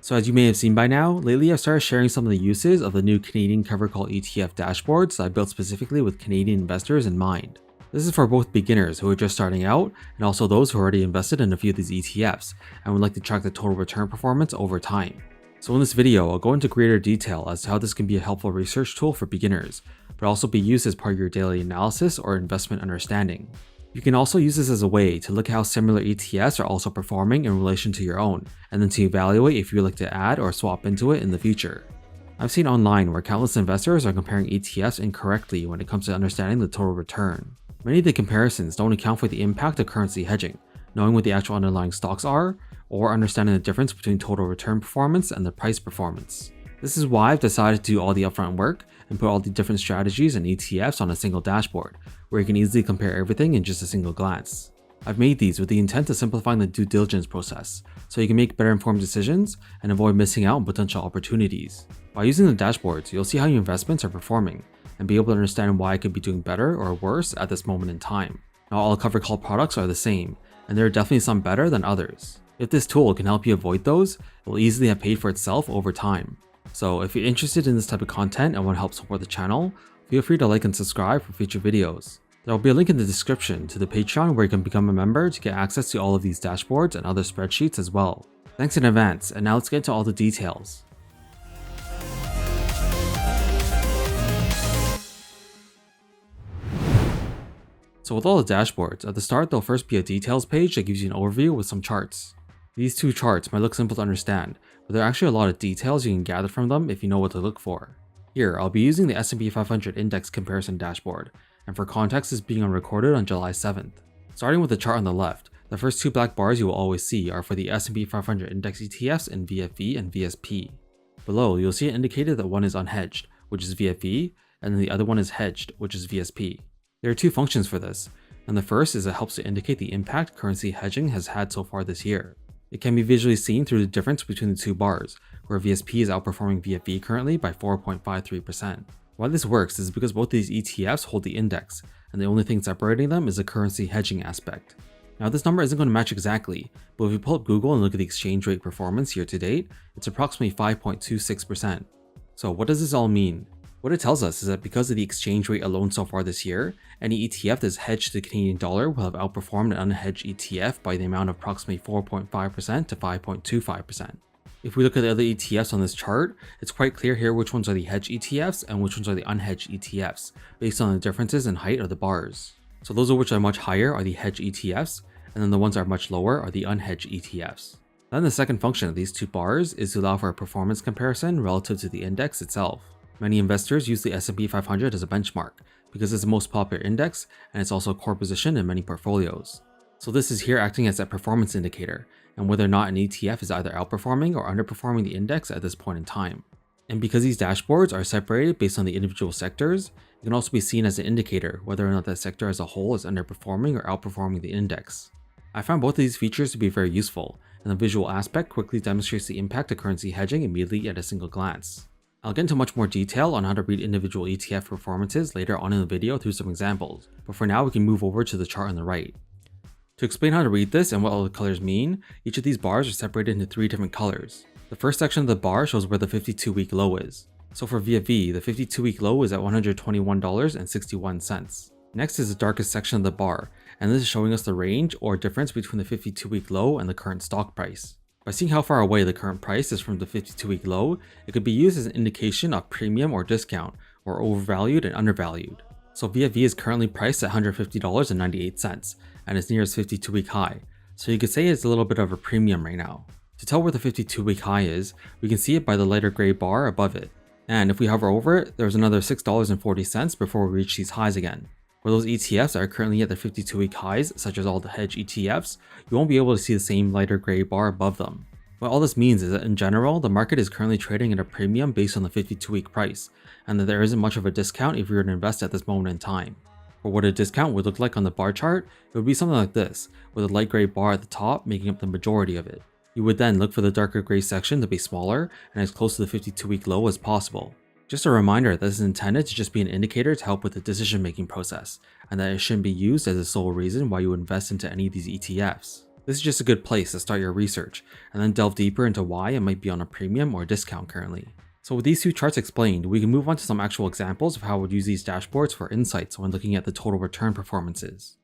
So as you may have seen by now, lately I've started sharing some of the uses of the new Canadian cover call ETF dashboards that I built specifically with Canadian investors in mind. This is for both beginners who are just starting out and also those who already invested in a few of these ETFs and would like to track the total return performance over time. So in this video, I'll go into greater detail as to how this can be a helpful research tool for beginners, but also be used as part of your daily analysis or investment understanding. You can also use this as a way to look at how similar ETFs are also performing in relation to your own, and then to evaluate if you would like to add or swap into it in the future. I've seen online where countless investors are comparing ETFs incorrectly when it comes to understanding the total return. Many of the comparisons don't account for the impact of currency hedging, knowing what the actual underlying stocks are, or understanding the difference between total return performance and the price performance. This is why I've decided to do all the upfront work and put all the different strategies and ETFs on a single dashboard, where you can easily compare everything in just a single glance. I've made these with the intent of simplifying the due diligence process, so you can make better informed decisions and avoid missing out on potential opportunities. By using the dashboards, you'll see how your investments are performing, and be able to understand why it could be doing better or worse at this moment in time. Not all covered call products are the same, and there are definitely some better than others. If this tool can help you avoid those, it will easily have paid for itself over time. So if you're interested in this type of content and want to help support the channel, feel free to like and subscribe for future videos. There will be a link in the description to the Patreon where you can become a member to get access to all of these dashboards and other spreadsheets as well. Thanks in advance, and now let's get into all the details. So with all the dashboards, at the start there'll first be a details page that gives you an overview with some charts. These two charts might look simple to understand, but there are actually a lot of details you can gather from them if you know what to look for. Here, I'll be using the S&P 500 Index Comparison Dashboard, and for context this being recorded on July 7th. Starting with the chart on the left, the first two black bars you will always see are for the S&P 500 Index ETFs in VFV and VSP. Below, you'll see it indicated that one is unhedged, which is VFV, and then the other one is hedged, which is VSP. There are two functions for this, and the first is it helps to indicate the impact currency hedging has had so far this year. It can be visually seen through the difference between the two bars, where VSP is outperforming VFV currently by 4.53%. Why this works is because both these ETFs hold the index, and the only thing separating them is the currency hedging aspect. Now this number isn't going to match exactly, but if you pull up Google and look at the exchange rate performance year to date, it's approximately 5.26%. So what does this all mean? What it tells us is that because of the exchange rate alone so far this year, any ETF that's hedged to the Canadian dollar will have outperformed an unhedged ETF by the amount of approximately 4.5% to 5.25%. If we look at the other ETFs on this chart, it's quite clear here which ones are the hedged ETFs and which ones are the unhedged ETFs, based on the differences in height of the bars. So those of which are much higher are the hedged ETFs, and then the ones that are much lower are the unhedged ETFs. Then the second function of these two bars is to allow for a performance comparison relative to the index itself. Many investors use the S&P 500 as a benchmark because it's the most popular index and it's also a core position in many portfolios. So this is here acting as a performance indicator and whether or not an ETF is either outperforming or underperforming the index at this point in time. And because these dashboards are separated based on the individual sectors, it can also be seen as an indicator whether or not that sector as a whole is underperforming or outperforming the index. I found both of these features to be very useful, and the visual aspect quickly demonstrates the impact of currency hedging immediately at a single glance. I'll get into much more detail on how to read individual ETF performances later on in the video through some examples, but for now we can move over to the chart on the right. To explain how to read this and what all the colors mean, each of these bars are separated into three different colors. The first section of the bar shows where the 52-week low is. So for VFV, the 52-week low is at $121.61. Next is the darkest section of the bar, and this is showing us the range or difference between the 52-week low and the current stock price. By seeing how far away the current price is from the 52-week low, it could be used as an indication of premium or discount, or overvalued and undervalued. So VFV is currently priced at $150.98, and it's near its 52-week high, so you could say it's a little bit of a premium right now. To tell where the 52-week high is, we can see it by the lighter gray bar above it. And if we hover over it, there's another $6.40 before we reach these highs again. For those ETFs that are currently at their 52-week highs, such as all the hedge ETFs, you won't be able to see the same lighter gray bar above them. What all this means is that in general, the market is currently trading at a premium based on the 52-week price, and that there isn't much of a discount if you were to invest at this moment in time. For what a discount would look like on the bar chart, it would be something like this, with a light gray bar at the top making up the majority of it. You would then look for the darker gray section to be smaller and as close to the 52-week low as possible. Just a reminder that this is intended to just be an indicator to help with the decision-making process, and that it shouldn't be used as the sole reason why you invest into any of these ETFs. This is just a good place to start your research, and then delve deeper into why it might be on a premium or discount currently. So with these two charts explained, we can move on to some actual examples of how we would use these dashboards for insights when looking at the total return performances.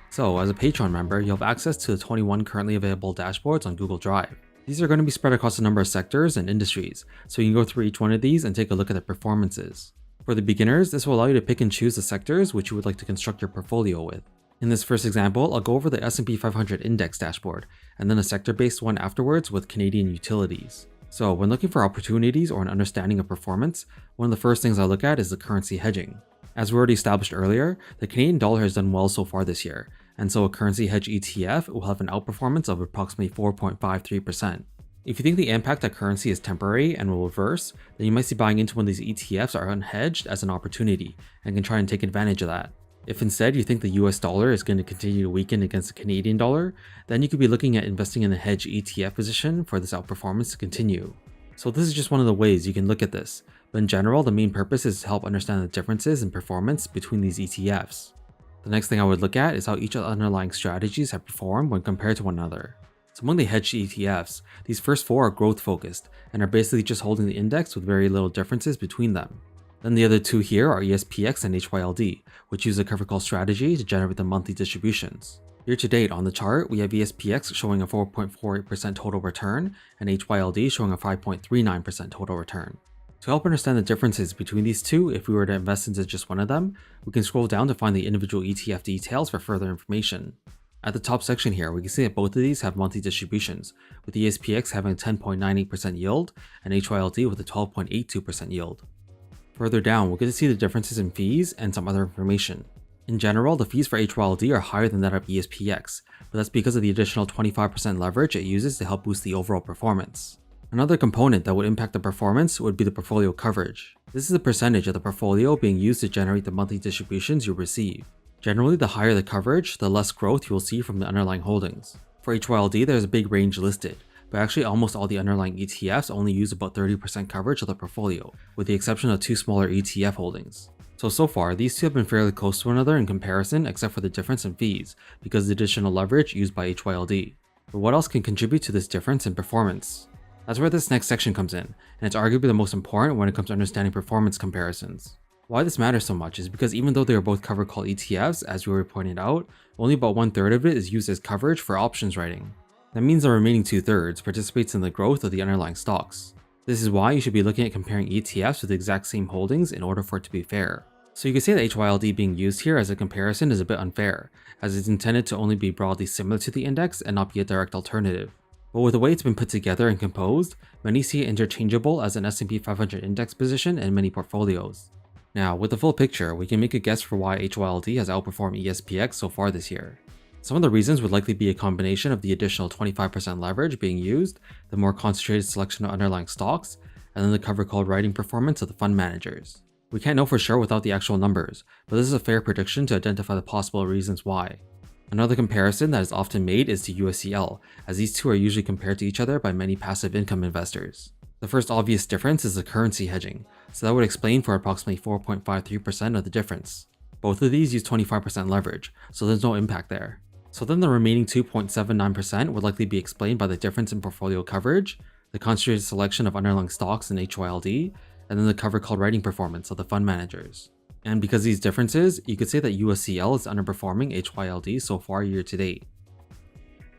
So as a Patreon member, you'll have access to the 21 currently available dashboards on Google Drive. These are going to be spread across a number of sectors and industries, so you can go through each one of these and take a look at their performances. For the beginners, this will allow you to pick and choose the sectors which you would like to construct your portfolio with. In this first example, I'll go over the S&P 500 index dashboard, and then a sector-based one afterwards with Canadian utilities. So when looking for opportunities or an understanding of performance, one of the first things I look at is the currency hedging. As we already established earlier, the Canadian dollar has done well so far this year, and so a currency hedge ETF will have an outperformance of approximately 4.53%. If you think the impact that currency is temporary and will reverse, then you might see buying into one of these ETFs are unhedged as an opportunity and can try and take advantage of that. If instead you think the US dollar is going to continue to weaken against the Canadian dollar, then you could be looking at investing in a hedge ETF position for this outperformance to continue. So this is just one of the ways you can look at this, but in general the main purpose is to help understand the differences in performance between these ETFs. The next thing I would look at is how each of the underlying strategies have performed when compared to one another. So among the hedged ETFs, these first four are growth focused and are basically just holding the index with very little differences between them. Then the other two here are ESPX and HYLD, which use a cover call strategy to generate the monthly distributions. Year to date on the chart, we have ESPX showing a 4.48% total return and HYLD showing a 5.39% total return. To help understand the differences between these two, if we were to invest into just one of them, we can scroll down to find the individual ETF details for further information. At the top section here, we can see that both of these have monthly distributions, with ESPX having a 10.98% yield and HYLD with a 12.82% yield. Further down, we'll get to see the differences in fees and some other information. In general, the fees for HYLD are higher than that of ESPX, but that's because of the additional 25% leverage it uses to help boost the overall performance. Another component that would impact the performance would be the portfolio coverage. This is the percentage of the portfolio being used to generate the monthly distributions you receive. Generally, the higher the coverage, the less growth you will see from the underlying holdings. For HYLD, there's a big range listed, but actually almost all the underlying ETFs only use about 30% coverage of the portfolio, with the exception of two smaller ETF holdings. So far, these two have been fairly close to one another in comparison except for the difference in fees, because of the additional leverage used by HYLD. But what else can contribute to this difference in performance? That's where this next section comes in, and it's arguably the most important when it comes to understanding performance comparisons. Why this matters so much is because even though they are both covered call ETFs, as we were pointing out, only about 1/3 of it is used as coverage for options writing. That means the remaining 2/3 participates in the growth of the underlying stocks. This is why you should be looking at comparing ETFs with the exact same holdings in order for it to be fair. So you can say that HYLD being used here as a comparison is a bit unfair, as it's intended to only be broadly similar to the index and not be a direct alternative. But with the way it's been put together and composed, many see it interchangeable as an S&P 500 index position in many portfolios. Now, with the full picture, we can make a guess for why HYLD has outperformed ESPX so far this year. Some of the reasons would likely be a combination of the additional 25% leverage being used, the more concentrated selection of underlying stocks, and then the cover call writing performance of the fund managers. We can't know for sure without the actual numbers, but this is a fair prediction to identify the possible reasons why. Another comparison that is often made is to USCL, as these two are usually compared to each other by many passive income investors. The first obvious difference is the currency hedging, so that would explain for approximately 4.53% of the difference. Both of these use 25% leverage, so there's no impact there. So then the remaining 2.79% would likely be explained by the difference in portfolio coverage, the concentrated selection of underlying stocks in HYLD, and then the cover call writing performance of the fund managers. And because of these differences, you could say that USCL is underperforming HYLD so far year to date.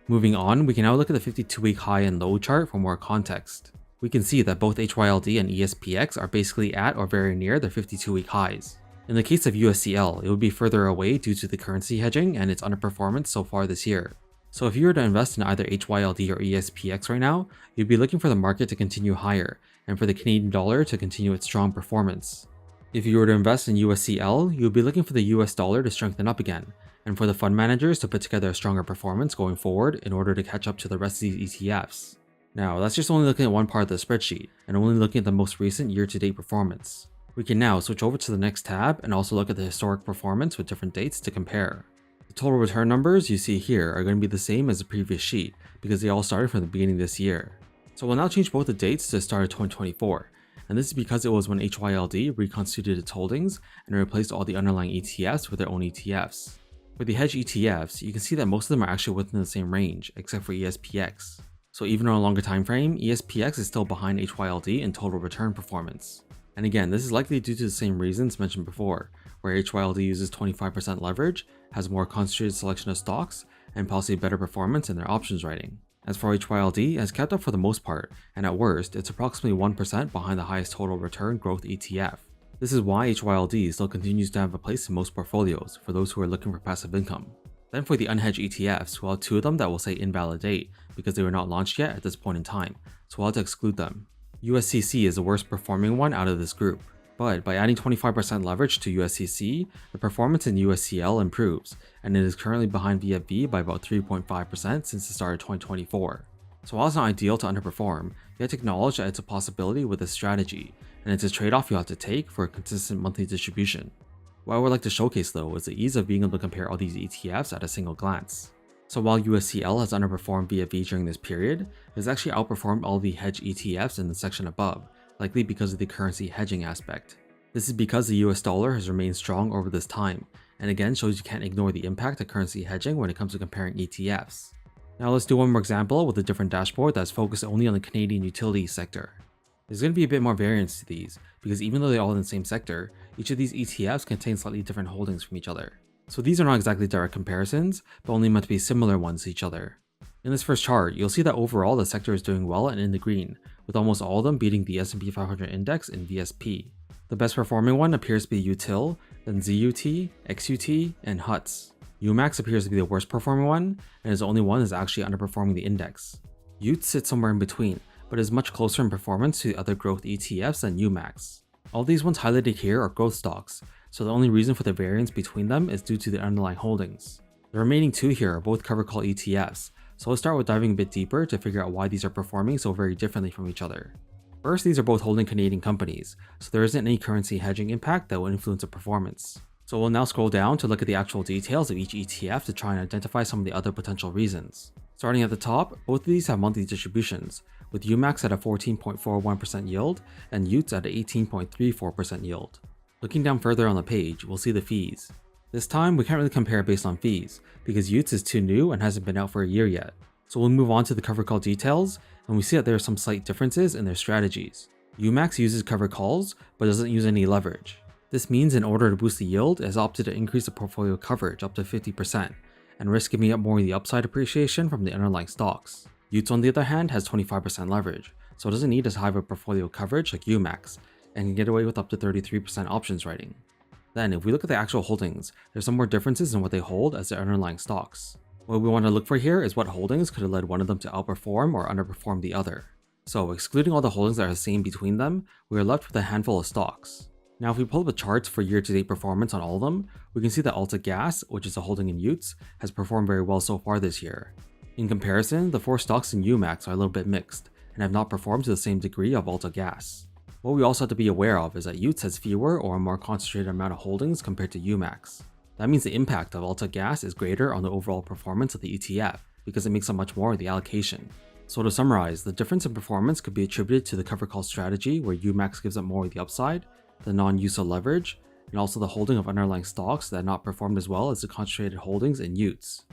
Moving on, we can now look at the 52-week high and low chart for more context. We can see that both HYLD and ESPX are basically at or very near their 52-week highs. In the case of USCL, it would be further away due to the currency hedging and its underperformance so far this year. So if you were to invest in either HYLD or ESPX right now, you'd be looking for the market to continue higher, and for the Canadian dollar to continue its strong performance. If you were to invest in USCL, you would be looking for the US dollar to strengthen up again, and for the fund managers to put together a stronger performance going forward in order to catch up to the rest of these ETFs. Now, that's just only looking at one part of the spreadsheet, and only looking at the most recent year-to-date performance. We can now switch over to the next tab and also look at the historic performance with different dates to compare. The total return numbers you see here are going to be the same as the previous sheet, because they all started from the beginning of this year. So we'll now change both the dates to the start of 2024, and this is because it was when HYLD reconstituted its holdings and replaced all the underlying ETFs with their own ETFs. For the hedge ETFs, you can see that most of them are actually within the same range, except for ESPX. So even on a longer time frame, ESPX is still behind HYLD in total return performance. And again, this is likely due to the same reasons mentioned before, where HYLD uses 25% leverage, has more concentrated selection of stocks, and possibly better performance in their options writing. As for HYLD, it has kept up for the most part, and at worst, it's approximately 1% behind the highest total return growth ETF. This is why HYLD still continues to have a place in most portfolios for those who are looking for passive income. Then for the unhedged ETFs, we'll have two of them that will say invalidate because they were not launched yet at this point in time, so we'll have to exclude them. USCC is the worst performing one out of this group, but by adding 25% leverage to USCC, the performance in USCL improves, and it is currently behind VFB by about 3.5% since the start of 2024. So while it's not ideal to underperform, you have to acknowledge that it's a possibility with this strategy, and it's a trade-off you have to take for a consistent monthly distribution. What I would like to showcase though is the ease of being able to compare all these ETFs at a single glance. So while USCL has underperformed VFB during this period, it has actually outperformed all the hedge ETFs in the section above, likely because of the currency hedging aspect. This is because the US dollar has remained strong over this time, and again shows you can't ignore the impact of currency hedging when it comes to comparing ETFs. Now let's do one more example with a different dashboard that's focused only on the Canadian utility sector. There's going to be a bit more variance to these, because even though they're all in the same sector, each of these ETFs contain slightly different holdings from each other. So these are not exactly direct comparisons, but only meant to be similar ones to each other. In this first chart, you'll see that overall the sector is doing well and in the green, with almost all of them beating the S&P 500 index in VSP. The best performing one appears to be Util, then ZUT, XUT, and HUTS. UMAX appears to be the worst performing one, and is the only one that's actually underperforming the index. UT sits somewhere in between, but is much closer in performance to the other growth ETFs than UMAX. All these ones highlighted here are growth stocks, so the only reason for the variance between them is due to the underlying holdings. The remaining two here are both covered call ETFs, so let's start with diving a bit deeper to figure out why these are performing so very differently from each other. First, these are both holding Canadian companies, so there isn't any currency hedging impact that will influence the performance. So we'll now scroll down to look at the actual details of each ETF to try and identify some of the other potential reasons. Starting at the top, both of these have monthly distributions, with UMAX at a 14.41% yield and UTS at an 18.34% yield. Looking down further on the page, we'll see the fees. This time, we can't really compare based on fees, because UTS is too new and hasn't been out for a year yet. So we'll move on to the covered call details, and we see that there are some slight differences in their strategies. UMAX uses covered calls, but doesn't use any leverage. This means in order to boost the yield, it has opted to increase the portfolio coverage up to 50%, and risk giving up more of the upside appreciation from the underlying stocks. UTS on the other hand has 25% leverage, so it doesn't need as high of a portfolio coverage like UMAX, and can get away with up to 33% options writing. Then if we look at the actual holdings, there's some more differences in what they hold as their underlying stocks. What we want to look for here is what holdings could have led one of them to outperform or underperform the other. So excluding all the holdings that are the same between them, we are left with a handful of stocks. Now if we pull up the charts for year-to-date performance on all of them, we can see that Alta Gas, which is a holding in UTS, has performed very well so far this year. In comparison, the 4 stocks in UMAX are a little bit mixed, and have not performed to the same degree of Alta Gas. What we also have to be aware of is that UTS has fewer or a more concentrated amount of holdings compared to UMAX. That means the impact of Alta Gas is greater on the overall performance of the ETF, because it makes up much more of the allocation. So to summarize, the difference in performance could be attributed to the cover call strategy where UMAX gives up more of the upside, the non-use of leverage, and also the holding of underlying stocks that have not performed as well as the concentrated holdings in UTS.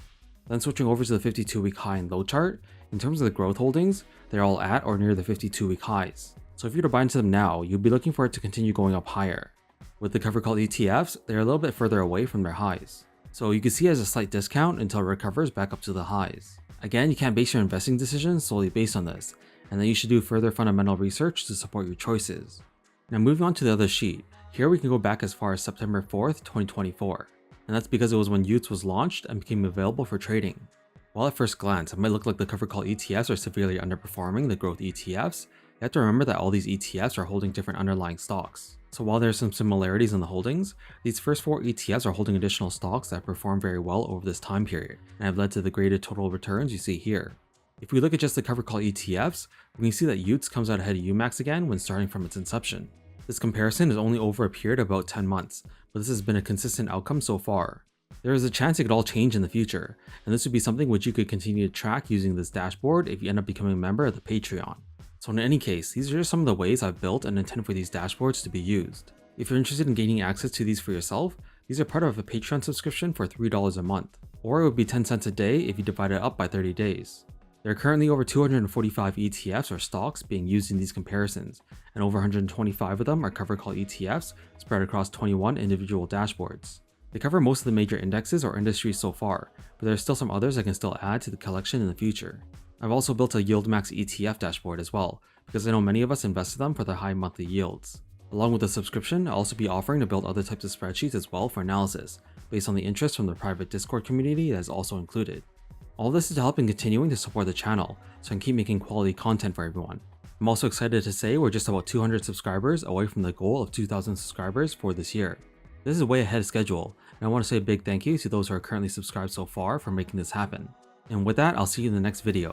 Then switching over to the 52-week high and low chart, in terms of the growth holdings, they're all at or near the 52-week highs. So if you were to buy into them now, you'd be looking for it to continue going up higher. With the cover call ETFs, they're a little bit further away from their highs. So you can see it as a slight discount until it recovers back up to the highs. Again, you can't base your investing decisions solely based on this, and then you should do further fundamental research to support your choices. Now moving on to the other sheet, here we can go back as far as September 4th, 2024. And that's because it was when UTS was launched and became available for trading. While at first glance it might look like the cover call ETFs are severely underperforming the growth ETFs, you have to remember that all these ETFs are holding different underlying stocks. So while there are some similarities in the holdings, these first 4 ETFs are holding additional stocks that perform very well over this time period and have led to the graded total returns you see here. If we look at just the cover call ETFs, we can see that UTS comes out ahead of UMAX again when starting from its inception. This comparison is only over a period of about 10 months, but this has been a consistent outcome so far. There is a chance it could all change in the future, and this would be something which you could continue to track using this dashboard if you end up becoming a member of the Patreon. So in any case, these are just some of the ways I've built and intend for these dashboards to be used. If you're interested in gaining access to these for yourself, these are part of a Patreon subscription for $3 a month, or it would be 10 cents a day if you divide it up by 30 days. There are currently over 245 ETFs or stocks being used in these comparisons, and over 125 of them are covered call ETFs spread across 21 individual dashboards. They cover most of the major indexes or industries so far, but there are still some others I can still add to the collection in the future. I've also built a YieldMax ETF dashboard as well, because I know many of us invest in them for their high monthly yields. Along with the subscription, I'll also be offering to build other types of spreadsheets as well for analysis, based on the interest from the private Discord community that is also included. All this is to help in continuing to support the channel, so I can keep making quality content for everyone. I'm also excited to say we're just about 200 subscribers away from the goal of 2,000 subscribers for this year. This is way ahead of schedule, and I want to say a big thank you to those who are currently subscribed so far for making this happen. And with that, I'll see you in the next video.